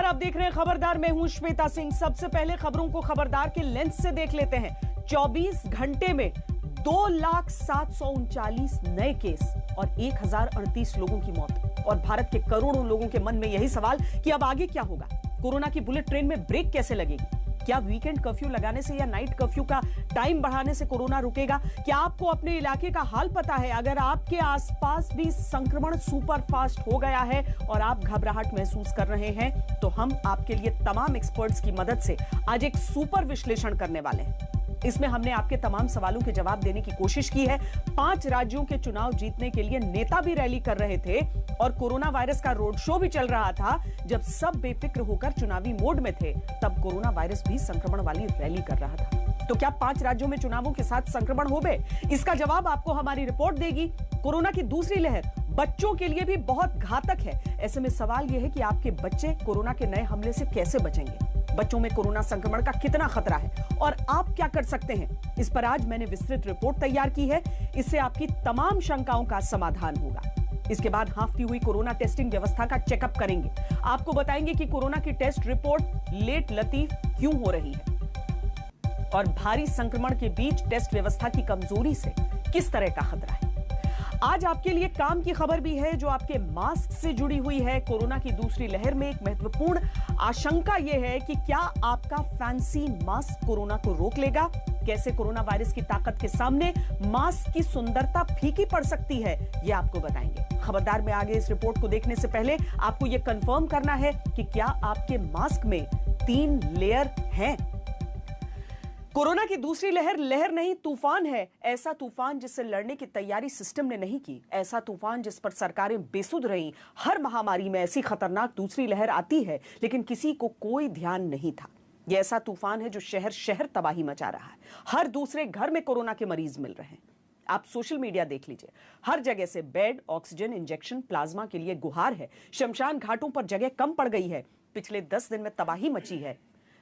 आप देख रहे हैं खबरदार। मैं हूं श्वेता सिंह। सबसे पहले खबरों को खबरदार के लेंस से देख लेते हैं। 24 घंटे में 2,739 नए केस और 1,038 लोगों की मौत। और भारत के करोड़ों लोगों के मन में यही सवाल कि अब आगे क्या होगा। कोरोना की बुलेट ट्रेन में ब्रेक कैसे लगेगी? क्या वीकेंड कर्फ्यू लगाने से या नाइट कर्फ्यू का टाइम बढ़ाने से कोरोना रुकेगा? क्या आपको अपने इलाके का हाल पता है? अगर आपके आसपास भी संक्रमण सुपर फास्ट हो गया है और आप घबराहट महसूस कर रहे हैं, तो हम आपके लिए तमाम एक्सपर्ट्स की मदद से आज एक सुपर विश्लेषण करने वाले हैं। इसमें हमने आपके तमाम सवालों के जवाब देने की कोशिश की है। 5 राज्यों के चुनाव जीतने के लिए नेता भी रैली कर रहे थे और कोरोना वायरस का रोड शो भी चल रहा था। जब सब बेफिक्र होकर चुनावी मोड में थे, तब कोरोना वायरस भी संक्रमण वाली रैली कर रहा था। तो क्या 5 राज्यों में चुनावों के साथ संक्रमण हो गए? इसका जवाब आपको हमारी रिपोर्ट देगी। कोरोना की दूसरी लहर बच्चों के लिए भी बहुत घातक है। ऐसे में सवाल यह है कि आपके बच्चे कोरोना के नए हमले से कैसे बचेंगे? बच्चों में कोरोना संक्रमण का कितना खतरा है और आप क्या कर सकते हैं? इस पर आज मैंने विस्तृत रिपोर्ट तैयार की है। इससे आपकी तमाम शंकाओं का समाधान होगा। इसके बाद हांफती हुई कोरोना टेस्टिंग व्यवस्था का चेकअप करेंगे। आपको बताएंगे कि कोरोना की टेस्ट रिपोर्ट लेट लतीफ क्यों हो रही है और भारी संक्रमण के बीच टेस्ट व्यवस्था की कमजोरी से किस तरह का खतरा है। आज आपके लिए काम की खबर भी है जो आपके मास्क से जुड़ी हुई है। कोरोना की दूसरी लहर में एक महत्वपूर्ण आशंका यह है कि क्या आपका फैंसी मास्क कोरोना को रोक लेगा? कैसे कोरोना वायरस की ताकत के सामने मास्क की सुंदरता फीकी पड़ सकती है, यह आपको बताएंगे। खबरदार में आगे इस रिपोर्ट को देखने से पहले आपको यह कंफर्म करना है कि क्या आपके मास्क में 3 लेयर हैं। कोरोना की दूसरी लहर नहीं तूफान है। ऐसा तूफान जिससे लड़ने की तैयारी सिस्टम ने नहीं की। ऐसा तूफान जिस पर सरकारें बेसुध रहीं। हर महामारी में ऐसी खतरनाक दूसरी लहर आती है, लेकिन किसी को कोई ध्यान नहीं था। यह ऐसा तूफान है जो शहर शहर तबाही मचा रहा है। हर दूसरे घर में कोरोना के मरीज मिल रहे हैं। आप सोशल मीडिया देख लीजिए, हर जगह से बेड, ऑक्सीजन, इंजेक्शन, प्लाज्मा के लिए गुहार है। शमशान घाटों पर जगह कम पड़ गई है। पिछले 10 दिन में तबाही मची है।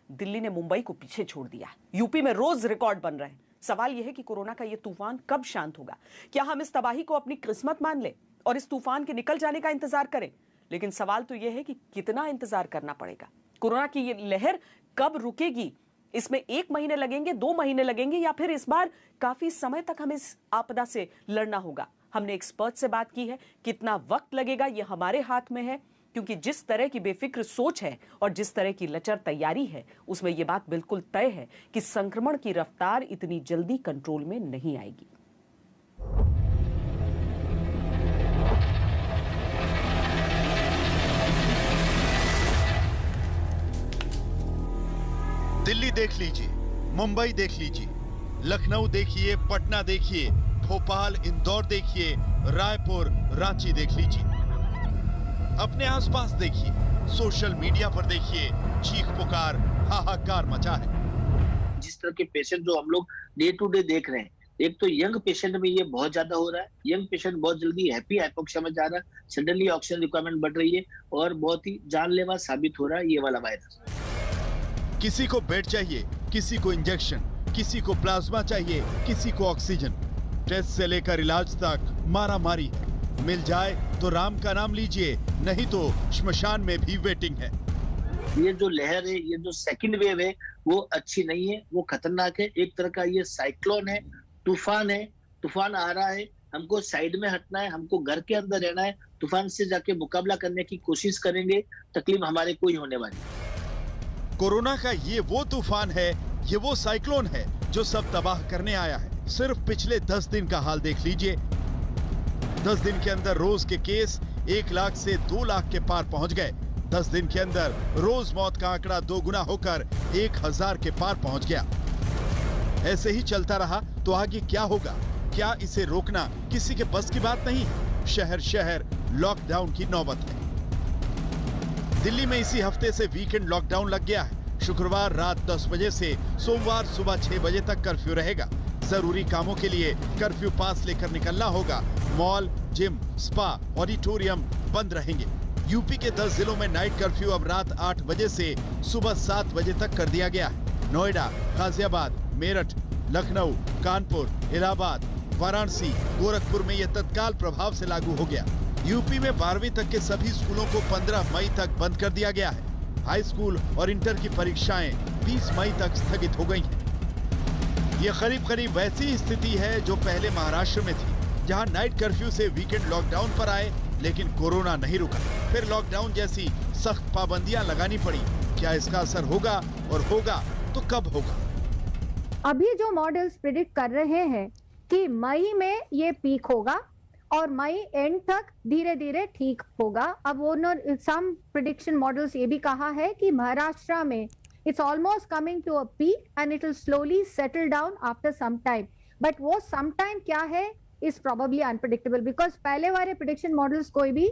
दिल्ली ने मुंबई को पीछे छोड़ दिया। यूपी में रोज रिकॉर्ड बन रहे हैं। सवाल यह है कि कोरोना का यह तूफान कब शांत होगा? क्या हम इस तबाही को अपनी किस्मत मान ले और इस तूफान के निकल जाने का इंतजार करें? लेकिन सवाल तो यह है कि कितना इंतजार करना पड़ेगा? कोरोना की यह लहर कब रुकेगी? इसमें 1 महीने लगेंगे, 2 महीने लगेंगे, या फिर इस बार काफी समय तक हमें इस आपदा से लड़ना होगा? हमने एक्सपर्ट से बात की है। कितना वक्त लगेगा यह हमारे हाथ में है, क्योंकि जिस तरह की बेफिक्र सोच है और जिस तरह की लचर तैयारी है, उसमें यह बात बिल्कुल तय है कि संक्रमण की रफ्तार इतनी जल्दी कंट्रोल में नहीं आएगी। दिल्ली देख लीजिए, मुंबई देख लीजिए, लखनऊ देखिए, पटना देखिए, भोपाल, इंदौर देखिए, रायपुर, रांची देख लीजिए। अपने आसपास देखिए, सोशल मीडिया पर देखिए, चीख पुकार, हाहाकार मचा है। जिस तरह के पेशेंट जो हम लोग डे टू डे देख रहे हैं, एक तो यंग पेशेंट में ये बहुत ज्यादा हो रहा है। यंग पेशेंट बहुत जल्दी हैप्पी हाइपोक्सिया में जा रहा है। सडनली ऑक्सीजन रिक्वायरमेंट बढ़ रही है और बहुत ही जानलेवा साबित हो रहा है ये वाला वायरस। किसी को बेड चाहिए, किसी को इंजेक्शन, किसी को प्लाज्मा चाहिए, किसी को ऑक्सीजन। टेस्ट से लेकर इलाज तक मारा मारी है। मिल जाए तो राम का नाम लीजिए, नहीं तो श्मशान में भी वेटिंग है। ये जो लहर है, ये जो सेकंड वेव है, वो अच्छी नहीं है, वो खतरनाक है। एक तरह का ये साइक्लोन है, तूफान है। तूफान आ रहा है, हमको साइड में हटना है, हमको घर के अंदर रहना है। तूफान से जाके मुकाबला करने की कोशिश करेंगे, तकलीफ हमारे को ही होने वाली है। कोरोना का ये वो तूफान है, ये वो साइक्लोन है जो सब तबाह करने आया है। सिर्फ पिछले 10 दिन का हाल देख लीजिए। 10 दिन के अंदर रोज के केस 1 लाख से 2 लाख के पार पहुंच गए। 10 दिन के अंदर रोज मौत का आंकड़ा 2 गुना होकर 1000 के पार पहुंच गया। ऐसे ही चलता रहा तो आगे क्या होगा? क्या इसे रोकना किसी के बस की बात नहीं? शहर शहर लॉकडाउन की नौबत है। दिल्ली में इसी हफ्ते से वीकेंड लॉकडाउन लग गया है। शुक्रवार रात 10 बजे से सोमवार सुबह 6 बजे तक कर्फ्यू रहेगा। जरूरी कामों के लिए कर्फ्यू पास लेकर निकलना होगा। मॉल, जिम, स्पा, ऑडिटोरियम बंद रहेंगे। यूपी के 10 जिलों में नाइट कर्फ्यू अब रात 8 बजे से सुबह 7 बजे तक कर दिया गया है। नोएडा, गाजियाबाद, मेरठ, लखनऊ, कानपुर, इलाहाबाद, वाराणसी, गोरखपुर में यह तत्काल प्रभाव से लागू हो गया। यूपी में 12वीं तक के सभी स्कूलों को 15 मई तक बंद कर दिया गया है। हाई स्कूल और इंटर की परीक्षाएं 20 मई तक स्थगित हो गई हैं। ये करीब करीब वैसी स्थिति है जो पहले महाराष्ट्र में थी, जहां नाइट कर्फ्यू से वीकेंड लॉकडाउन पर आए, लेकिन कोरोना नहीं रुका। फिर लॉकडाउन जैसी सख्त पाबंदियां लगानी पड़ी। क्या इसका असर होगा, और होगा तो कब होगा? अभी जो मॉडल्स प्रिडिक्ट कर रहे हैं कि मई में ये पीक होगा और मई एंड तक धीरे धीरे ठीक होगा। अब वो सम प्रिडिक्शन मॉडल्स ये भी कहा है कि महाराष्ट्र में it's almost coming to a peak and it will slowly settle down after some time. But वो some time क्या है is probably unpredictable because पहले वाले prediction models कोई भी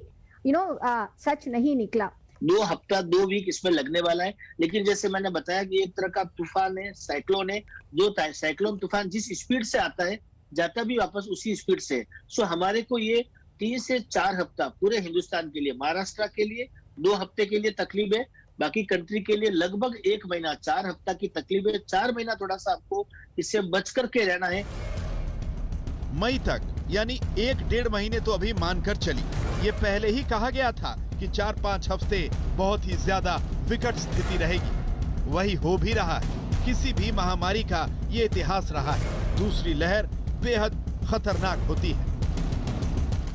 सच नहीं निकला। 2 हफ्ता 2 वीक इसमें लगने वाला है, लेकिन जैसे मैंने बताया कि एक तरह का तूफान है, साइक्लोन है। जो साइक्लोन तूफान जिस स्पीड से आता है जाता भी वापस उसी स्पीड से। सो हमारे को ये 3 से 4 हफ्ता पूरे हिंदुस्तान के लिए, महाराष्ट्र के लिए 2 हफ्ते के लिए तकलीफ है, बाकी कंट्री के लिए लगभग 1 महीना 4 हफ्ता की तकलीफ है। 4 महीना थोड़ा सा आपको इससे बच करके रहना है। मई तक यानी 1-1.5 महीने तो अभी मानकर चली। ये पहले ही कहा गया था कि 4-5 हफ्ते बहुत ही ज्यादा विकट स्थिति रहेगी। वही हो भी रहा है। किसी भी महामारी का ये इतिहास रहा है, दूसरी लहर बेहद खतरनाक होती है।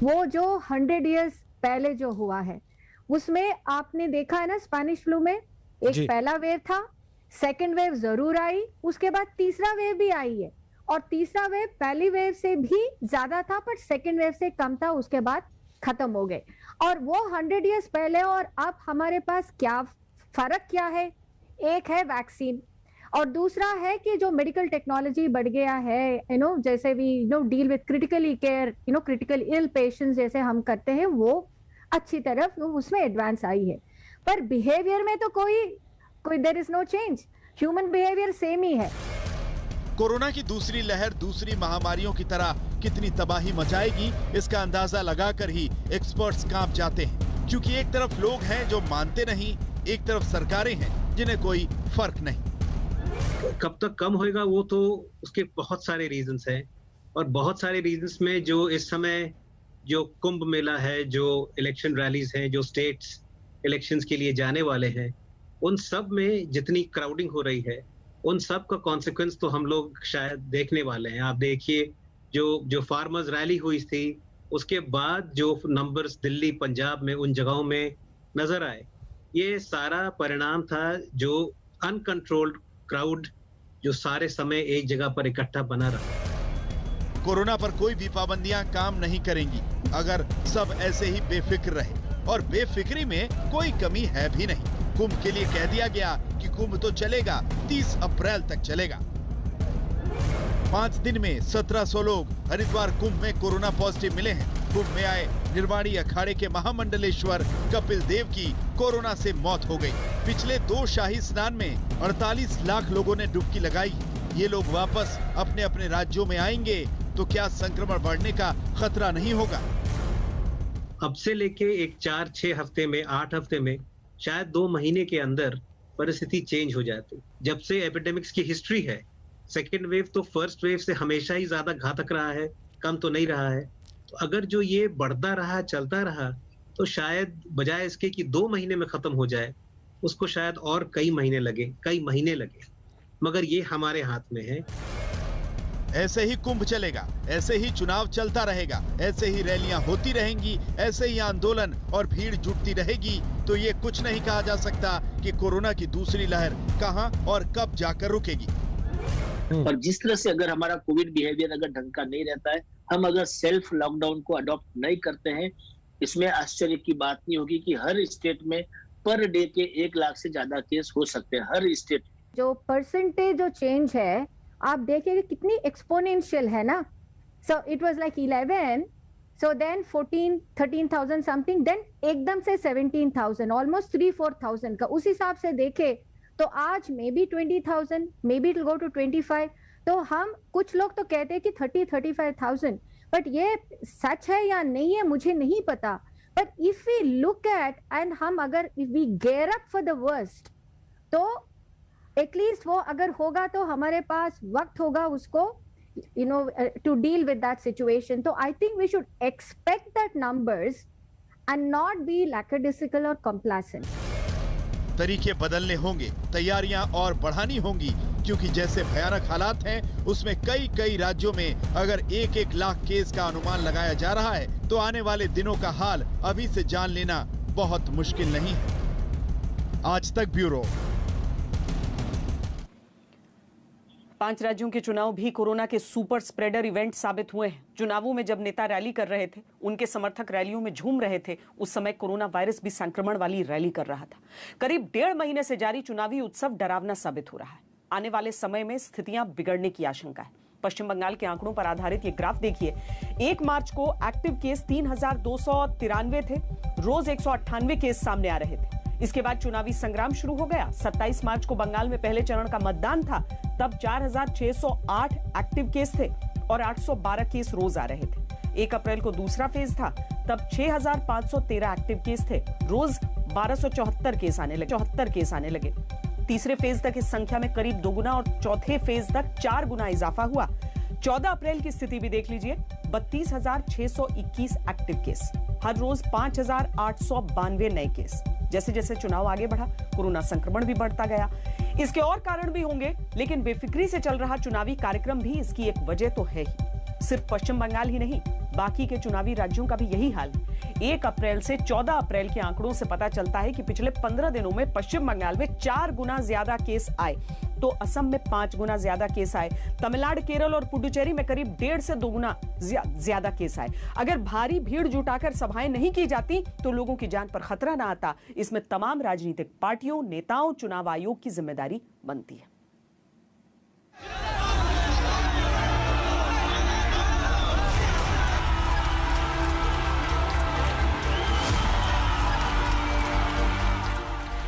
वो जो 100 इयर्स पहले जो हुआ है उसमें आपने देखा है ना, स्पेनिश फ्लू में एक पहला वेव था, सेकेंड वेव जरूर आई, उसके बाद तीसरा वेव भी आई है और तीसरा वेव पहली वेव से भी ज्यादा था पर सेकेंड वेव से कम था, उसके बाद खत्म हो गए। और वो 100 इयर्स पहले और अब हमारे पास क्या फर्क क्या है? एक है वैक्सीन और दूसरा है कि जो मेडिकल टेक्नोलॉजी बढ़ गया है, जैसे we deal with critically care, critical ill patients जैसे हम करते हैं, वो अच्छी तरफ उसमें एडवांस आई है। पर बिहेवियर में तो कोई there is no change, human behaviour same ही है। कोरोना की दूसरी लहर दूसरी महामारियों की तरह कितनी तबाही मचाएगी, इसका अंदाजा लगाकर ही एक्सपर्ट्स कांप जाते हैं, क्योंकि एक तरफ लोग हैं जो मानते नहीं, एक तरफ सरकारें हैं जिन्हें कोई फर्क नहीं। कब तक कम होएगा वो तो उसके बहुत सारे रीजंस हैं, और बहुत सारे रीजंस में जो इस समय जो कुंभ मेला है, जो इलेक्शन रैलीज हैं, जो स्टेट्स इलेक्शंस के लिए जाने वाले हैं, उन सब में जितनी क्राउडिंग हो रही है, उन सब का कॉन्सिक्वेंस तो हम लोग शायद देखने वाले हैं। आप देखिए जो फार्मर्स रैली हुई थी, उसके बाद जो नंबर्स दिल्ली, पंजाब में उन जगहों में नजर आए, ये सारा परिणाम था जो अनकंट्रोल्ड क्राउड जो सारे समय एक जगह पर इकट्ठा बना रहा। कोरोना पर कोई भी पाबंदियां काम नहीं करेंगी अगर सब ऐसे ही बेफिक्र रहे, और बेफिक्री में कोई कमी है भी नहीं। कुंभ के लिए कह दिया गया कि कुंभ तो चलेगा, 30 अप्रैल तक चलेगा। 5 दिन में 1700 लोग हरिद्वार कुंभ में कोरोना पॉजिटिव मिले हैं। कुंभ में आए निर्वाणी अखाड़े के महामंडलेश्वर कपिल देव की कोरोना से मौत हो गई। पिछले 2 शाही स्नान में 48 लाख लोगों ने डुबकी लगाई। ये लोग वापस अपने अपने राज्यों में आएंगे तो क्या संक्रमण बढ़ने का खतरा नहीं होगा? अब से लेके एक 4-6 हफ्ते में, 8 हफ्ते में, शायद 2 महीने के अंदर परिस्थिति चेंज हो जाती। जब से एपिडेमिक्स की हिस्ट्री है, सेकेंड वेव तो फर्स्ट वेव से हमेशा ही ज्यादा घातक रहा है, कम तो नहीं रहा है। तो अगर जो ये बढ़ता रहा, चलता रहा, तो शायद बजाय इसके कि 2 महीने में खत्म हो जाए, उसको शायद और कई महीने लगे। मगर ये हमारे हाथ में है। ऐसे ही कुंभ चलेगा, ऐसे ही चुनाव चलता रहेगा, ऐसे ही रैलियां होती रहेंगी, ऐसे ही आंदोलन और भीड़ जुटती रहेगी, तो ये कुछ नहीं कहा जा सकता कि कोरोना की दूसरी लहर कहां और कब जाकर रुकेगी। और जिस तरह से अगर हमारा कोविड बिहेवियर अगर ढंग का नहीं रहता है, हम अगर सेल्फ लॉकडाउन को अडॉप्ट नहीं करते हैं, इसमें आश्चर्य की बात नहीं होगी कि हर स्टेट में पर डे के 1 लाख से ज्यादा केस हो सकते हैं, हर स्टेट। जो परसेंटेज जो चेंज है आप देखिए कितनी एक्सपोनेंशियल है ना। So it was like 11, so then 13,000 something, then एकदम से 17,000, ऑलमोस्ट 3-4,000 का। उस हिसाब से देखे तो आज maybe 20,000, maybe it will go to 25। तो हम कुछ लोग तो कहते हैं कि 30-35,000, बट ये सच है या नहीं है मुझे नहीं पता। But if we look at and हम अगर if we gear up for the worst, तो एटलीस्ट वो अगर होगा तो हमारे पास वक्त होगा उसको to deal with that situation. So I think we should expect that numbers and not be lackadaisical or complacent. तरीके बदलने होंगे, तैयारियां और बढ़ानी होंगी, क्योंकि जैसे भयानक हालात हैं उसमें कई राज्यों में अगर 1-1 लाख केस का अनुमान लगाया जा रहा है तो आने वाले दिनों का हाल अभी से जान लेना बहुत मुश्किल नहीं है। आज तक ब्यूरो। 5 राज्यों के चुनाव भी कोरोना के सुपर स्प्रेडर इवेंट साबित हुए हैं। चुनावों में जब नेता रैली कर रहे थे, उनके समर्थक रैलियों में झूम रहे थे, उस समय कोरोना वायरस भी संक्रमण वाली रैली कर रहा था। करीब 1.5 महीने से जारी चुनावी उत्सव डरावना साबित हो रहा है। आने वाले समय में स्थितियां बिगड़ने की आशंका है। पश्चिम बंगाल के आंकड़ों पर आधारित ये ग्राफ देखिए। 1 मार्च को एक्टिव केस 3293 थे, रोज 198 केस सामने आ रहे थे। इसके बाद चुनावी संग्राम शुरू हो गया। 27 मार्च को बंगाल में पहले चरण का मतदान था, तब 4608 एक्टिव केस थे और 812 केस रोज आ रहे थे। 1 अप्रैल को दूसरा फेज था, तब 6513 एक्टिव केस थे, रोज 1274 केस आने लगे। तीसरे फेज तक इस संख्या में करीब 2 गुना और चौथे फेज तक 4 गुना इजाफा हुआ। 14 अप्रैल की स्थिति भी देख लीजिए, 32,621 एक्टिव केस, हर रोज 5,892 नए केस। जैसे जैसे चुनाव आगे बढ़ा, कोरोना संक्रमण भी बढ़ता गया। इसके और कारण भी होंगे, लेकिन बेफिक्री से चल रहा चुनावी कार्यक्रम भी इसकी एक वजह तो है ही। सिर्फ पश्चिम बंगाल ही नहीं, बाकी के चुनावी राज्यों का भी यही हाल है। 1 अप्रैल से 14 अप्रैल के आंकड़ों से पता चलता है कि पिछले 15 दिनों में पश्चिम बंगाल में 4 गुना ज्यादा केस आए, तो असम में 5 गुना ज्यादा केस आए, तमिलनाडु, केरल और पुडुचेरी में करीब 1.5 से 2 गुना ज्यादा केस आए। अगर भारी भीड़ जुटाकर सभाएं नहीं की जाती तो लोगों की जान पर खतरा ना आता। इसमें तमाम राजनीतिक पार्टियों, नेताओं, चुनाव आयोग की जिम्मेदारी बनती है।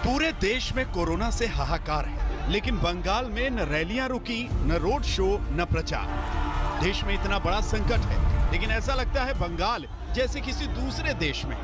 पूरे देश में कोरोना से हाहाकार है, लेकिन बंगाल में न रैलियां रुकी, न रोड शो, न प्रचार। देश में इतना बड़ा संकट है, लेकिन ऐसा लगता है बंगाल जैसे किसी दूसरे देश में।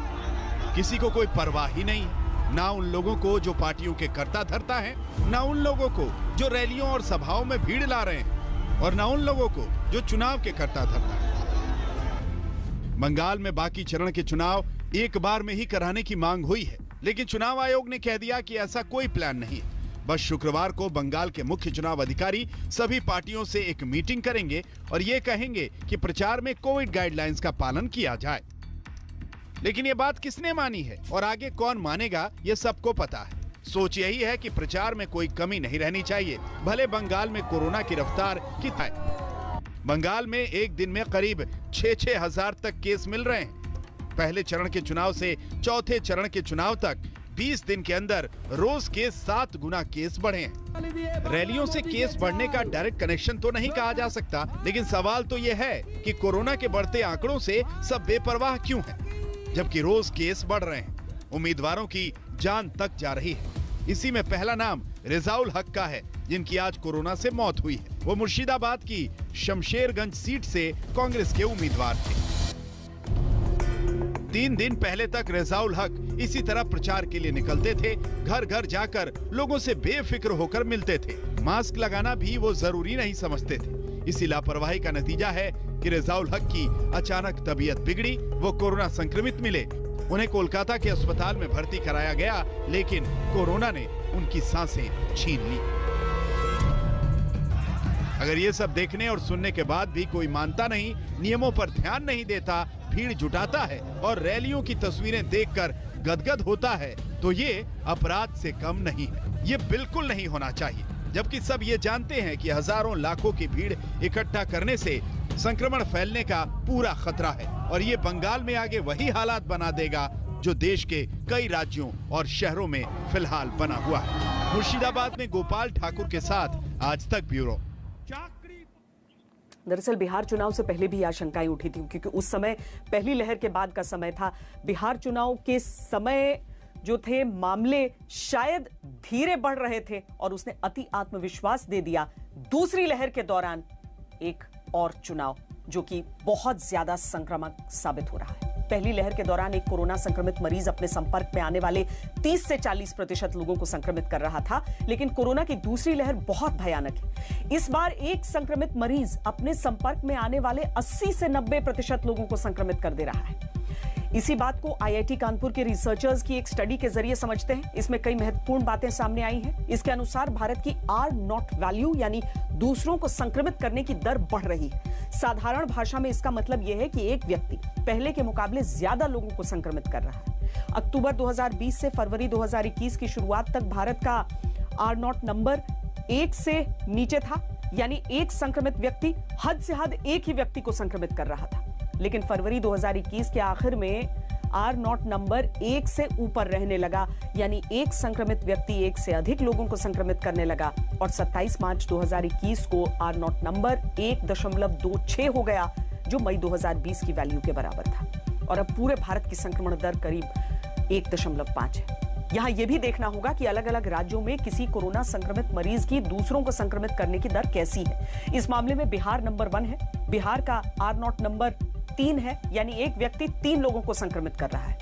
किसी को कोई परवाह ही नहीं, ना उन लोगों को जो पार्टियों के कर्ता धर्ता हैं, ना उन लोगों को जो रैलियों और सभाओं में भीड़ ला रहे हैं, और ना उन लोगों को जो चुनाव के कर्ता धर्ता हैं। बंगाल में बाकी चरण के चुनाव एक बार में ही कराने की मांग हुई है, लेकिन चुनाव आयोग ने कह दिया कि ऐसा कोई प्लान नहीं है। बस शुक्रवार को बंगाल के मुख्य चुनाव अधिकारी सभी पार्टियों से एक मीटिंग करेंगे और ये कहेंगे कि प्रचार में कोविड गाइडलाइंस का पालन किया जाए। लेकिन ये बात किसने मानी है और आगे कौन मानेगा, ये सबको पता है। सोच यही है कि प्रचार में कोई कमी नहीं रहनी चाहिए, भले बंगाल में कोरोना की रफ्तार कितना है। बंगाल में एक दिन में करीब 6-6 हजार तक केस मिल रहे हैं। पहले चरण के चुनाव से चौथे चरण के चुनाव तक 20 दिन के अंदर रोज के 7 गुना केस बढ़े हैं। रैलियों से केस बढ़ने का डायरेक्ट कनेक्शन तो नहीं कहा जा सकता, लेकिन सवाल तो यह है कि कोरोना के बढ़ते आंकड़ों से सब बेपरवाह क्यों हैं, जबकि रोज केस बढ़ रहे हैं। उम्मीदवारों की जान तक जा रही है। इसी में पहला नाम रिजाउल हक का है, जिनकी आज कोरोना से मौत हुई है। वो मुर्शिदाबाद की शमशेरगंज सीट से कांग्रेस के उम्मीदवार थे। 3 दिन पहले तक रिजाउल हक इसी तरह प्रचार के लिए निकलते थे, घर घर जाकर लोगों से बेफिक्र होकर मिलते थे। मास्क लगाना भी वो जरूरी नहीं समझते थे। इसी लापरवाही का नतीजा है कि रिजाउल हक की अचानक तबीयत बिगड़ी, वो कोरोना संक्रमित मिले। उन्हें कोलकाता के अस्पताल में भर्ती कराया गया, लेकिन कोरोना ने उनकी सांसें छीन ली। अगर ये सब देखने और सुनने के बाद भी कोई मानता नहीं, नियमों पर ध्यान नहीं देता, भीड़ जुटाता है और रैलियों की तस्वीरें देखकर गदगद होता है, तो ये अपराध से कम नहीं है। ये बिल्कुल नहीं होना चाहिए, जबकि सब ये जानते हैं कि हजारों लाखों की भीड़ इकट्ठा करने से संक्रमण फैलने का पूरा खतरा है और ये बंगाल में आगे वही हालात बना देगा जो देश के कई राज्यों और शहरों में फिलहाल बना हुआ है। मुर्शिदाबाद में गोपाल ठाकुर के साथ आज तक ब्यूरो। दरअसल बिहार चुनाव से पहले भी आशंकाएं उठी थी, क्योंकि उस समय पहली लहर के बाद का समय था। बिहार चुनाव के समय जो थे मामले शायद धीरे बढ़ रहे थे और उसने अति आत्मविश्वास दे दिया दूसरी लहर के दौरान एक और चुनाव, जो कि बहुत ज्यादा संक्रामक साबित हो रहा है। पहली लहर के दौरान एक कोरोना संक्रमित मरीज अपने संपर्क में आने वाले 30 से 40% लोगों को संक्रमित कर रहा था, लेकिन कोरोना की दूसरी लहर बहुत भयानक है। इस बार एक संक्रमित मरीज अपने संपर्क में आने वाले 80 से 90% लोगों को संक्रमित कर दे रहा है। इसी बात को आईआईटी कानपुर के रिसर्चर्स की एक स्टडी के जरिए समझते हैं। इसमें कई महत्वपूर्ण बातें सामने आई हैं। इसके अनुसार भारत की R0 वैल्यू यानी दूसरों को संक्रमित करने की दर बढ़ रही है। साधारण भाषा में इसका मतलब यह है कि एक व्यक्ति पहले के मुकाबले ज्यादा लोगों को संक्रमित कर रहा है। अक्टूबर 2020 से फरवरी 2021 की शुरुआत तक भारत का R0 नंबर 1 से नीचे था, यानी एक संक्रमित व्यक्ति हद से हद एक ही व्यक्ति को संक्रमित कर रहा था। लेकिन फरवरी 2021 के आखिर में R0 नंबर 1 से ऊपर रहने लगा, यानी एक संक्रमित व्यक्ति एक से अधिक लोगों को संक्रमित करने लगा और 27 मार्च 2021 को R0 नंबर 1.26 हो गया, जो मई 2020 की वैल्यू के बराबर था। और अब पूरे भारत की संक्रमण दर करीब 1.5 है। यहां यह भी देखना होगा कि अलग अलग राज्यों में किसी कोरोना संक्रमित मरीज की दूसरों को संक्रमित करने की दर कैसी है। इस मामले में बिहार नंबर 1 है। बिहार का R0 नंबर 3 है, यानी एक व्यक्ति 3 लोगों को संक्रमित कर रहा है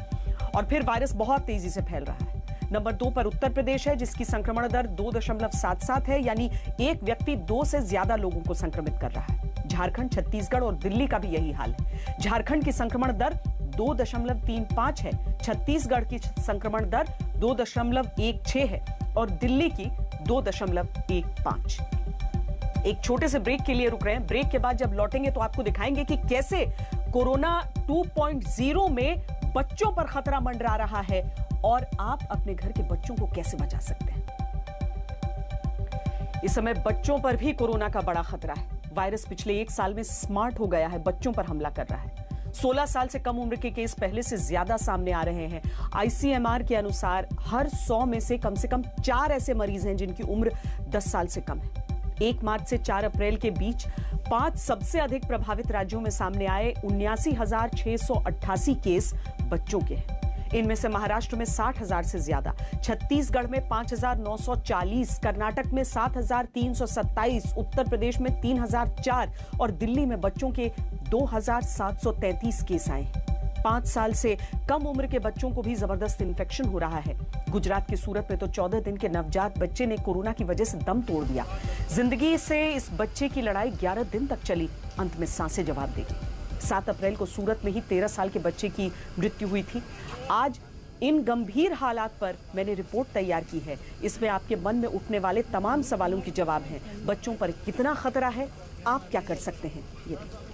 और फिर वायरस बहुत तेजी से फैल रहा है। नंबर 2 पर उत्तर प्रदेश है, जिसकी संक्रमण दर 2.77 है, यानी एक व्यक्ति 2 से ज्यादा लोगों को संक्रमित कर रहा है। झारखंड, छत्तीसगढ़ और दिल्ली का भी यही हाल है। झारखंड की संक्रमण दर 2.35 है, छत्तीसगढ़ की संक्रमण दर 2.16 है और दिल्ली की 2.15। एक छोटे से ब्रेक के लिए रुक रहे हैं। ब्रेक के बाद जब लौटेंगे तो आपको दिखाएंगे कि कैसे कोरोना 2.0 में बच्चों पर खतरा मंडरा रहा है और आप अपने घर के बच्चों को कैसे बचा सकते हैं। इस समय बच्चों पर भी कोरोना का बड़ा खतरा है। वायरस पिछले 1 साल में स्मार्ट हो गया है, बच्चों पर हमला कर रहा है। 16 साल से कम उम्र के केस पहले से ज्यादा सामने आ रहे हैं। आईसीएमआर के अनुसार हर 100 में से कम 4 ऐसे मरीज हैं जिनकी उम्र 10 साल से कम है। 1 मार्च से 4 अप्रैल के बीच 5 सबसे अधिक प्रभावित राज्यों में सामने आए 79,688 केस बच्चों के हैं। इनमें से महाराष्ट्र में 60,000 से ज्यादा, छत्तीसगढ़ में 5,940, कर्नाटक में 7,327, उत्तर प्रदेश में 3,004 और दिल्ली में बच्चों के 2,733 केस आए। 5 साल से कम उम्र के बच्चों को भी जबरदस्त इन्फेक्शन हो रहा है। गुजरात के सूरत में तो 14 दिन के नवजात बच्चे ने कोरोना की वजह से दम तोड़ दिया। जिंदगी से इस बच्चे की लड़ाई 11 दिन तक चली, अंत में सांसें जवाब देगी। 7 अप्रैल को सूरत में ही 13 साल के बच्चे की मृत्यु हुई थी। आज इन गंभीर हालात पर मैंने रिपोर्ट तैयार की है। इसमें आपके मन में उठने वाले तमाम सवालों के जवाब हैं। बच्चों पर कितना खतरा है, आप क्या कर सकते हैं, ये देखिए।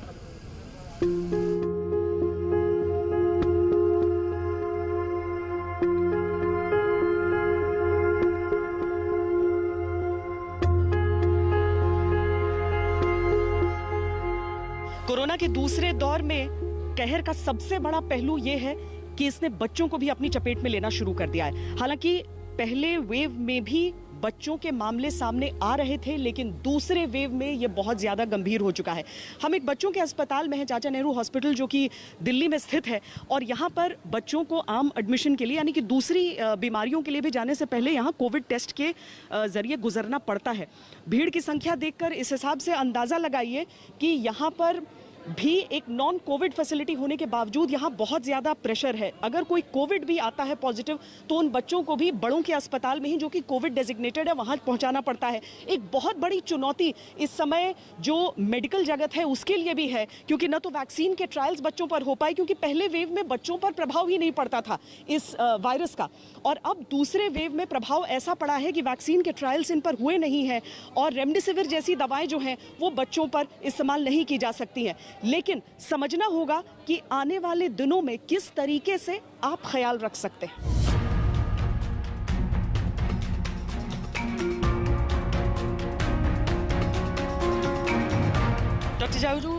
कोरोना के दूसरे दौर में कहर का सबसे बड़ा पहलू यह है कि इसने बच्चों को भी अपनी चपेट में लेना शुरू कर दिया है। हालांकि पहले वेव में भी बच्चों के मामले सामने आ रहे थे, लेकिन दूसरे वेव में यह बहुत ज्यादा गंभीर हो चुका है। हम एक बच्चों के अस्पताल में हैं, चाचा नेहरू हॉस्पिटल, जो कि दिल्ली में स्थित है, और यहाँ पर बच्चों को आम एडमिशन के लिए यानी कि दूसरी बीमारियों के लिए भी जाने से पहले यहाँ कोविड टेस्ट के जरिए गुजरना पड़ता है। भीड़ की संख्या देखकर इस हिसाब से अंदाजा लगाइए कि यहाँ पर भी एक नॉन कोविड फैसिलिटी होने के बावजूद यहाँ बहुत ज़्यादा प्रेशर है। अगर कोई कोविड भी आता है पॉजिटिव तो उन बच्चों को भी बड़ों के अस्पताल में ही, जो कि कोविड डेजिग्नेटेड है, वहाँ पहुँचाना पड़ता है। एक बहुत बड़ी चुनौती इस समय जो मेडिकल जगत है उसके लिए भी है, क्योंकि न तो वैक्सीन के ट्रायल्स बच्चों पर हो पाए, क्योंकि पहले वेव में बच्चों पर प्रभाव ही नहीं पड़ता था इस वायरस का, और अब दूसरे वेव में प्रभाव ऐसा पड़ा है कि वैक्सीन के ट्रायल्स इन पर हुए नहीं हैं और रेमडेसिविर जैसी दवाएं जो हैं वो बच्चों पर इस्तेमाल नहीं की जा सकती हैं। लेकिन समझना होगा कि आने वाले दिनों में किस तरीके से आप ख्याल रख सकते हैं। डॉक्टर जावेजू,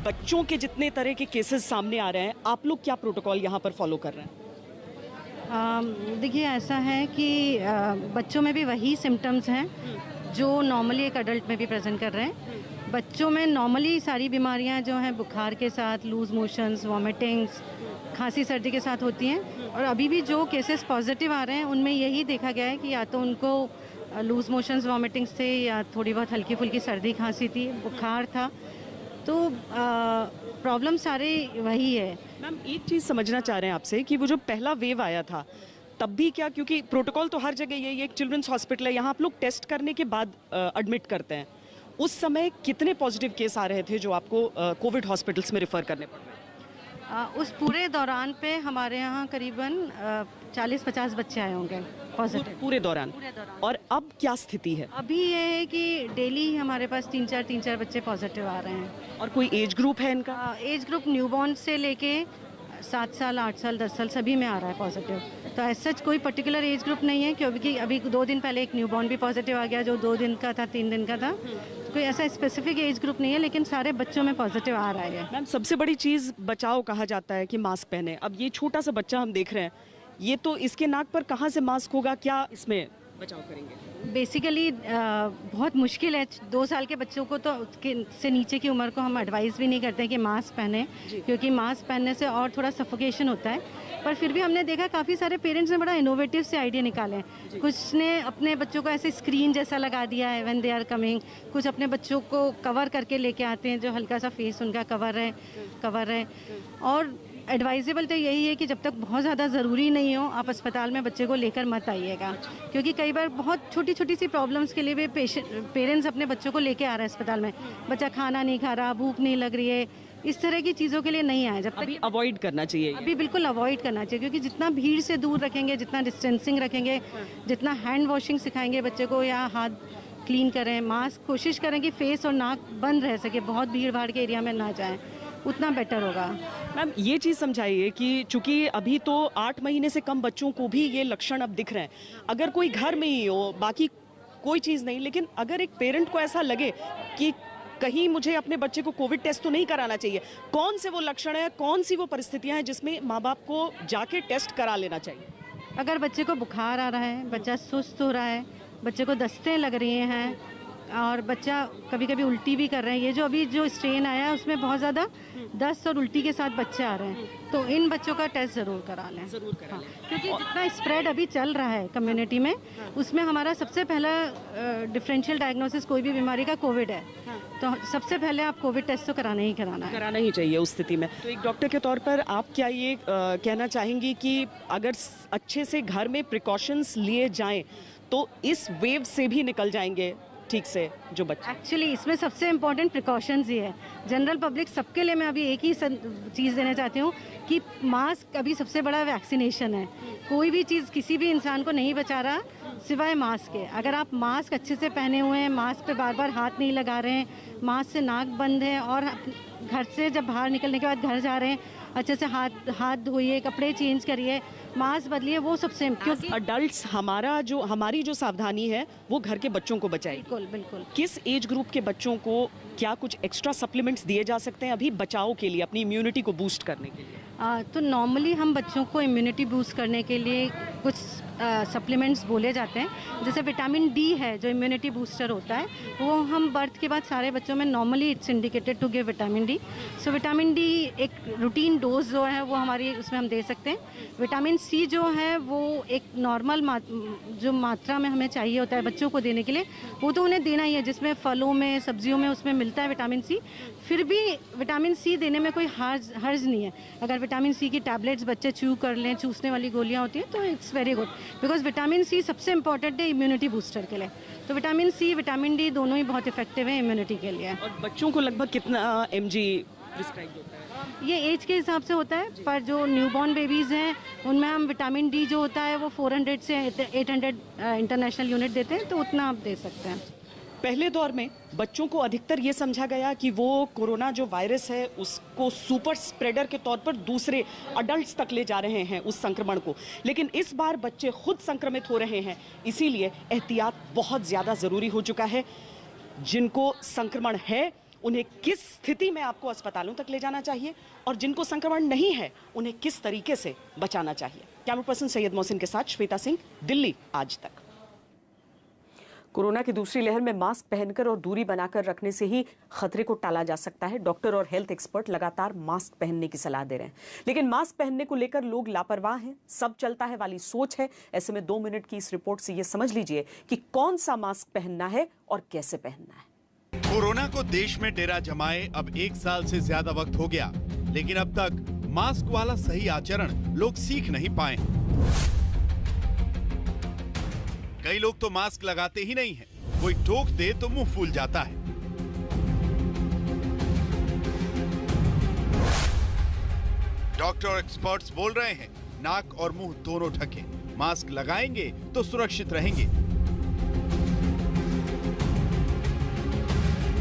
बच्चों के जितने तरह के केसेस सामने आ रहे हैं, आप लोग क्या प्रोटोकॉल यहाँ पर फॉलो कर रहे हैं? देखिए, ऐसा है कि बच्चों में भी वही सिम्टम्स हैं जो नॉर्मली एक अडल्ट में भी प्रेजेंट कर रहे हैं। बच्चों में नॉर्मली सारी बीमारियां जो हैं बुखार के साथ, लूज मोशंस, वॉमिटिंग्स, खांसी सर्दी के साथ होती हैं, और अभी भी जो केसेस पॉजिटिव आ रहे हैं उनमें यही देखा गया है कि या तो उनको लूज मोशंस, वॉमिटिंग्स थे, या थोड़ी बहुत हल्की फुल्की सर्दी खांसी थी, बुखार था। तो प्रॉब्लम सारे वही है। मैम, एक चीज़ समझना चाह रहे हैं आपसे कि वो जो पहला वेव आया था तब भी क्या, क्योंकि प्रोटोकॉल तो हर जगह यही है, एक चिल्ड्रंस हॉस्पिटल है, यहाँ आप लोग टेस्ट करने के बाद एडमिट करते हैं, उस समय कितने पॉजिटिव केस आ रहे थे जो आपको कोविड हॉस्पिटल्स में रेफर करने पड़ रहे हैं? उस पूरे दौरान पे हमारे यहाँ करीबन 40-50 बच्चे आए होंगे पॉजिटिव पूरे दौरान। और अब क्या स्थिति है? अभी ये है कि डेली हमारे पास 3-4 बच्चे पॉजिटिव आ रहे हैं। और कोई एज ग्रुप है इनका? एज ग्रुप न्यूबॉर्न से लेके 7 साल, 8 साल, 10 साल सभी में आ रहा है पॉजिटिव। तो ऐसा सच कोई पर्टिकुलर एज ग्रुप नहीं है, क्योंकि अभी 2 दिन पहले एक न्यूबॉर्न भी पॉजिटिव आ गया जो 2 दिन का था, 3 दिन का था। तो कोई ऐसा स्पेसिफिक एज ग्रुप नहीं है, लेकिन सारे बच्चों में पॉजिटिव आ रहा है। मैम, सबसे बड़ी चीज़ बचाव कहा जाता है कि मास्क पहने। अब ये छोटा सा बच्चा हम देख रहे हैं, ये तो इसके नाक पर कहाँ से मास्क होगा, क्या इसमें बचाव करेंगे? बेसिकली बहुत मुश्किल है। 2 साल के बच्चों को तो से नीचे की उम्र को हम एडवाइस भी नहीं करते हैं कि मास्क पहने, क्योंकि मास्क पहनने से और थोड़ा सफोकेशन होता है। पर फिर भी हमने देखा काफ़ी सारे पेरेंट्स ने बड़ा इनोवेटिव से आइडिया निकाले हैं। कुछ ने अपने बच्चों को ऐसे स्क्रीन जैसा लगा दिया है व्हेन दे आर कमिंग। कुछ अपने बच्चों को कवर करके लेके आते हैं, जो हल्का सा फेस उनका कवर है। और एडवाइजेबल तो यही है कि जब तक बहुत ज़्यादा ज़रूरी नहीं हो, आप अस्पताल में बच्चे को लेकर मत आइएगा, क्योंकि कई बार बहुत छोटी छोटी सी प्रॉब्लम्स के लिए भी पेरेंट्स अपने बच्चों को लेके आ रहे हैं अस्पताल में। बच्चा खाना नहीं खा रहा, भूख नहीं लग रही है, इस तरह की चीज़ों के लिए नहीं आए। जब तक अवॉइड करना चाहिए, अभी बिल्कुल अवॉइड करना चाहिए, क्योंकि जितना भीड़ से दूर रखेंगे, जितना डिस्टेंसिंग रखेंगे, जितना हैंड वॉशिंग सिखाएंगे बच्चे को, या हाथ क्लीन करें, मास्क कोशिश करें कि फेस और नाक बंद रह सके, बहुत भीड़ भाड़ के एरिया में ना जाएं, उतना बेटर होगा। मैम, ये चीज़ समझाइए कि चूंकि अभी तो 8 महीने से कम बच्चों को भी ये लक्षण अब दिख रहे हैं, अगर कोई घर में ही हो, बाकी कोई चीज़ नहीं, लेकिन अगर एक पेरेंट को ऐसा लगे कि कहीं मुझे अपने बच्चे को कोविड टेस्ट तो नहीं कराना चाहिए, कौन से वो लक्षण है, कौन सी वो परिस्थितियां हैं जिसमें माँ बाप को जाके टेस्ट करा लेना चाहिए? अगर बच्चे को बुखार आ रहा है, बच्चा सुस्त हो रहा है, बच्चे को दस्तें लग रही हैं, और बच्चा कभी कभी उल्टी भी कर रहा है, ये जो अभी जो स्ट्रेन आया है उसमें बहुत ज़्यादा दस्त और उल्टी के साथ बच्चे आ रहे हैं, तो इन बच्चों का टेस्ट ज़रूर करा लें। क्योंकि जितना स्प्रेड अभी चल रहा है कम्युनिटी में, उसमें हमारा सबसे पहला डिफरेंशियल डायग्नोसिस कोई भी बीमारी का कोविड है, तो सबसे पहले आप कोविड टेस्ट तो कराना ही चाहिए उस स्थिति में। तो एक डॉक्टर के तौर पर आप क्या ये कहना चाहेंगी कि अगर अच्छे से घर में प्रिकॉशंस लिए जाएं तो इस वेव से भी निकल जाएंगे ठीक से जो बच्चे? एक्चुअली इसमें सबसे इम्पोर्टेंट प्रिकॉशंस ही है। जनरल पब्लिक सबके लिए मैं अभी एक ही चीज़ देना चाहती हूँ कि मास्क अभी सबसे बड़ा वैक्सीनेशन है। कोई भी चीज़ किसी भी इंसान को नहीं बचा रहा सिवाय मास्क के। अगर आप मास्क अच्छे से पहने हुए हैं, मास्क पे बार बार हाथ नहीं लगा रहे हैं, मास्क से नाक बंद है, और घर से जब बाहर निकलने के बाद घर जा रहे हैं अच्छे से हाथ धोइए, कपड़े चेंज करिए, मास्क बदलिए, वो सबसे, क्योंकि अडल्ट्स हमारी जो सावधानी है वो घर के बच्चों को बचाए। बिल्कुल। किस एज ग्रुप के बच्चों को क्या कुछ एक्स्ट्रा सप्लीमेंट्स दिए जा सकते हैं अभी बचाव के लिए, अपनी इम्यूनिटी को बूस्ट करने के लिए? तो नॉर्मली हम बच्चों को इम्यूनिटी बूस्ट करने के लिए कुछ सप्लीमेंट्स बोले जाते हैं, जैसे विटामिन डी है जो इम्यूनिटी बूस्टर होता है, वो हम बर्थ के बाद सारे बच्चों में normally it's indicated to give vitamin D. So vitamin D एक रूटीन डोज जो है वो हमारी उसमें हम दे सकते हैं। विटामिन सी जो है वो एक नॉर्मल जो मात्रा में हमें चाहिए होता है बच्चों को देने के लिए, वो तो उन्हें देना ही है, जिसमें फलों में, सब्जियों में उसमें मिलता है विटामिन सी। फिर भी विटामिन सी देने में कोई हर्ज नहीं है। अगर विटामिन सी की टैबलेट्स बच्चे कर लें, चूसने वाली गोलियां होती हैं, तो it's very good, because vitamin C सबसे इंपॉर्टेंट है इम्यूनिटी बूस्टर के लिए। तो विटामिन सी, विटामिन डी दोनों ही बहुत इफेक्टिव है इम्यूनिटी के लिए। और बच्चों को लगभग कितना mg प्रिस्क्राइब होता है? ये एज के हिसाब से होता है, पर जो न्यूबॉर्न बेबीज़ हैं उनमें हम विटामिन डी जो होता है वो 400 से 800 इंटरनेशनल यूनिट देते हैं, तो उतना आप दे सकते हैं। पहले दौर में बच्चों को अधिकतर ये समझा गया कि वो कोरोना जो वायरस है उसको सुपर स्प्रेडर के तौर पर दूसरे अडल्ट्स तक ले जा रहे हैं उस संक्रमण को, लेकिन इस बार बच्चे खुद संक्रमित हो रहे हैं, इसीलिए एहतियात बहुत ज़्यादा ज़रूरी हो चुका है। जिनको संक्रमण है उन्हें किस स्थिति में आपको अस्पतालों तक ले जाना चाहिए, और जिनको संक्रमण नहीं है उन्हें किस तरीके से बचाना चाहिए। कैमरा पर्सन सैयद मोहसिन के साथ श्वेता सिंह, दिल्ली आज तक। कोरोना की दूसरी लहर में मास्क पहनकर और दूरी बनाकर रखने से ही खतरे को टाला जा सकता है। डॉक्टर और हेल्थ एक्सपर्ट लगातार मास्क पहनने की सलाह दे रहे हैं, लेकिन मास्क पहनने को लेकर लोग लापरवाह हैं, सब चलता है वाली सोच है। ऐसे में 2 मिनट की इस रिपोर्ट से ये समझ लीजिए कि कौन सा मास्क पहनना है और कैसे पहनना है। कोरोना को देश में डेरा जमाए अब 1 साल से ज्यादा वक्त हो गया, लेकिन अब तक मास्क वाला सही आचरण लोग सीख नहीं पाए। कई लोग तो मास्क लगाते ही नहीं हैं, कोई टोक दे तो मुंह फूल जाता है। डॉक्टर और एक्सपर्ट्स बोल रहे हैं नाक और मुंह दोनों ढकें। मास्क लगाएंगे तो सुरक्षित रहेंगे।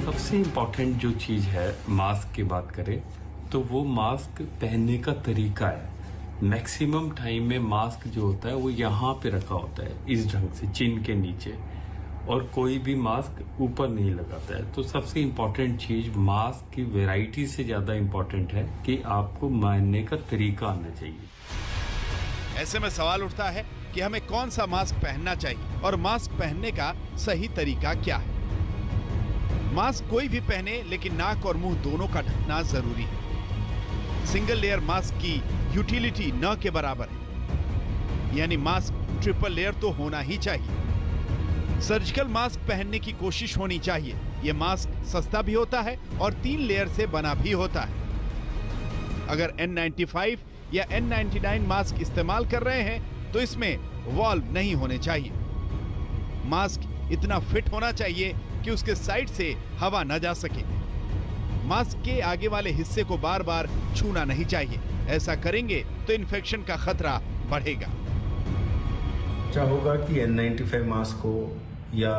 सबसे इम्पोर्टेंट जो चीज है मास्क की बात करें तो वो मास्क पहनने का तरीका है। मैक्सिमम टाइम में मास्क जो होता है वो यहाँ पे रखा होता है, इस ढंग से चिन के नीचे, और कोई भी मास्क ऊपर नहीं लगाता है। तो सबसे इम्पोर्टेंट चीज मास्क की वैरायटी से ज्यादा इम्पोर्टेंट है कि आपको पहनने का तरीका आना चाहिए। ऐसे में सवाल उठता है कि हमें कौन सा मास्क पहनना चाहिए और मास्क पहनने का सही तरीका क्या है। मास्क कोई भी पहने, लेकिन नाक और मुंह दोनों का ढकना जरूरी है। सिंगल लेयर मास्क की यूटिलिटी न के बराबर है, यानी मास्क ट्रिपल लेयर तो होना ही चाहिए। सर्जिकल मास्क पहनने की कोशिश होनी चाहिए। यह मास्क सस्ता भी होता है और 3 लेयर से बना भी होता है। अगर N95 या N99 मास्क इस्तेमाल कर रहे हैं तो इसमें वॉल्व नहीं होने चाहिए। मास्क इतना फिट होना चाहिए कि उसके साइड से हवा न जा सके। मास्क के आगे वाले हिस्से को बार बार छूना नहीं चाहिए। ऐसा करेंगे तो इन्फेक्शन का खतरा बढ़ेगा। होगा कि N95 मास्क हो या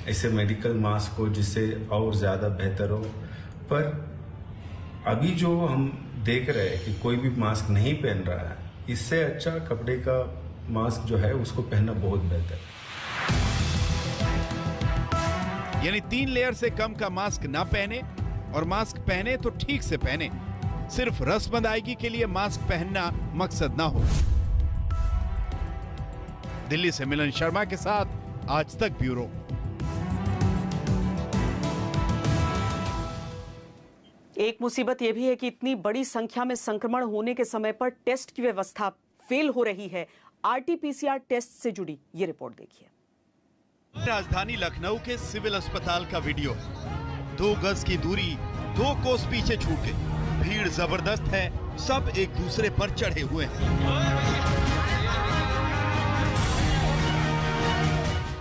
ऐसे मेडिकल मास्क हो जिससे और ज्यादा बेहतर हो, पर अभी जो हम देख रहे हैं कि कोई भी मास्क नहीं पहन रहा है, इससे अच्छा कपड़े का मास्क जो है उसको पहनना बहुत बेहतर है। यानी 3 लेयर से कम का मास्क ना पहने, और मास्क पहने तो ठीक से पहने। सिर्फ रस्म अदायगी के लिए मास्क पहनना मकसद ना हो। दिल्ली से मिलन शर्मा के साथ आज तक ब्यूरो। एक मुसीबत यह भी है कि इतनी बड़ी संख्या में संक्रमण होने के समय पर टेस्ट की व्यवस्था फेल हो रही है। RT-PCR टेस्ट से जुड़ी ये रिपोर्ट देखिए। राजधानी लखनऊ के सिविल अस्पताल का वीडियो है। 2 गज की दूरी 2 कोस पीछे छूट गई। भीड़ जबरदस्त है, सब एक दूसरे पर चढ़े हुए हैं।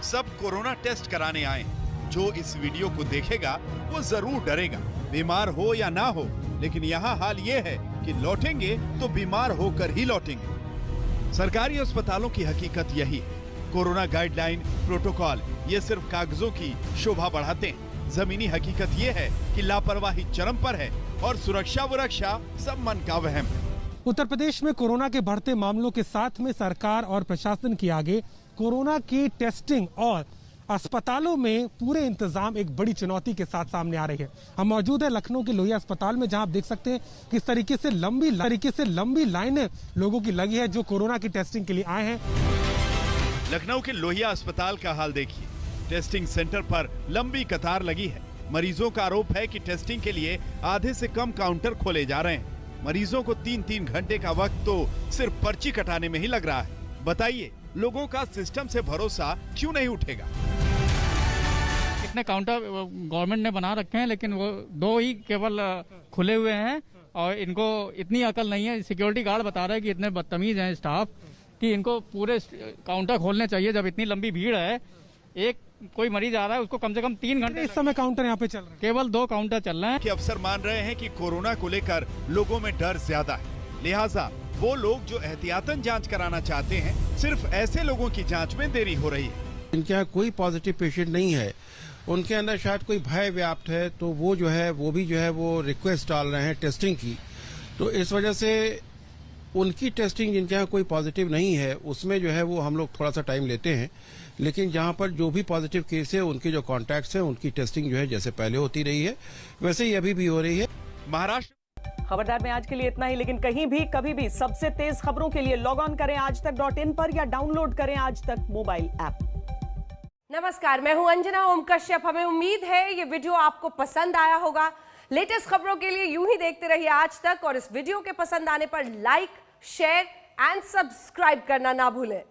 सब कोरोना टेस्ट कराने आए हैं। जो इस वीडियो को देखेगा वो जरूर डरेगा, बीमार हो या ना हो। लेकिन यहाँ हाल ये है कि लौटेंगे तो बीमार होकर ही लौटेंगे। सरकारी अस्पतालों की हकीकत यही है। कोरोना गाइडलाइन, प्रोटोकॉल ये सिर्फ कागजों की शोभा बढ़ाते हैं। जमीनी हकीकत ये है कि लापरवाही चरम पर है और सुरक्षा वरक्षा सब मन का वहम है। उत्तर प्रदेश में कोरोना के बढ़ते मामलों के साथ में सरकार और प्रशासन के आगे कोरोना की टेस्टिंग और अस्पतालों में पूरे इंतजाम एक बड़ी चुनौती के साथ सामने आ रही है। हम मौजूद है लखनऊ के लोहिया अस्पताल में, जहां आप देख सकते हैं किस तरीके से लंबी लाइनें लोगों की लगी है जो कोरोना की टेस्टिंग के लिए आए हैं। लखनऊ के लोहिया अस्पताल का हाल देखिए। टेस्टिंग सेंटर पर लंबी कतार लगी है। मरीजों का आरोप है कि टेस्टिंग के लिए आधे से कम काउंटर खोले जा रहे हैं। मरीजों को 3-3 घंटे का वक्त तो सिर्फ पर्ची कटाने में ही लग रहा है। बताइए, लोगों का सिस्टम से भरोसा क्यों नहीं उठेगा? इतने काउंटर गवर्नमेंट ने बना रखे हैं, लेकिन वो 2 ही केवल खुले हुए हैं और इनको इतनी अकल नहीं है। सिक्योरिटी गार्ड बता रहे हैं कि इतने बदतमीज हैं स्टाफ कि इनको पूरे काउंटर खोलने चाहिए। जब इतनी लंबी भीड़ है, एक कोई मरीज आ रहा है उसको कम से कम 3 घंटे इस समय काउंटर यहाँ पे चल रहे हैं, केवल 2 काउंटर चल रहे हैं। कि अफसर मान रहे हैं कि कोरोना को लेकर लोगों में डर ज्यादा है, लिहाजा वो लोग जो एहतियातन जांच कराना चाहते हैं, सिर्फ ऐसे लोगों की जांच में देरी हो रही है। इनके यहाँ कोई पॉजिटिव पेशेंट नहीं है, उनके अंदर शायद कोई भय व्याप्त है, तो वो जो है वो भी जो है वो रिक्वेस्ट डाल रहे हैं टेस्टिंग की। तो इस वजह से उनकी टेस्टिंग जिनके यहाँ कोई पॉजिटिव नहीं है उसमें जो है वो हम लोग थोड़ा सा टाइम लेते हैं, लेकिन जहाँ पर जो भी पॉजिटिव केस है उनके जो कॉन्टैक्ट्स हैं उनकी टेस्टिंग जो है जैसे पहले होती रही है वैसे ही अभी भी हो रही है। महाराष्ट्र खबरदार में आज के लिए इतना ही, लेकिन कहीं भी कभी भी सबसे तेज खबरों के लिए लॉग ऑन करें आजतक.in पर या डाउनलोड करें आज तक मोबाइल ऐप। नमस्कार, मैं हूं अंजना ओम कश्यप। हमें उम्मीद है ये वीडियो आपको पसंद आया होगा। लेटेस्ट खबरों के लिए यूं ही देखते रहिए आज तक, और इस वीडियो के पसंद आने पर लाइक, शेयर एंड सब्सक्राइब करना ना भूलें।